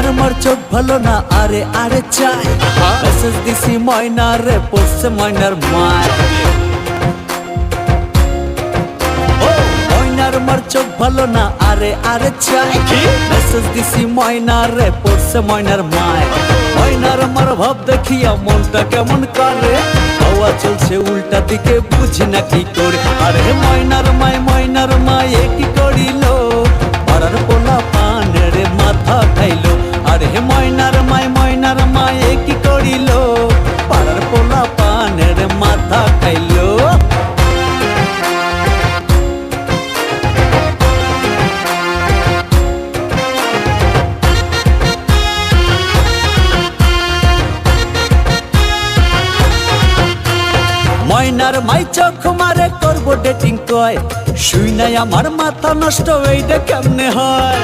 ময়নার মোর চোখ ভালো না আরে আরে চাই মেসেজ দিছি ময়না রে পড়ছে ময়নার মায় ময়নার মোর চোখ ভালো না আরে আরে চাই মেসেজ দিছি ময়না রে পড়ছে ময়নার মায় ময়নার আমার ভাব দেখিয়া মনটা কেমন করে হাওয়া চলছে উল্টা দিকে বুঝি না কি করে আরে ময়নার মায় কি করিল পাড়ার পোলা পানের মাথা খাইলো আরে ময়নার মায় কি করিল পাড়ার পোলা পানের মাথা খাইলো ময়নার মাই চোখ মারে করবো ডেটিং কয় শুই নাই আমার মাথা নষ্ট এইটা কেমনে হয়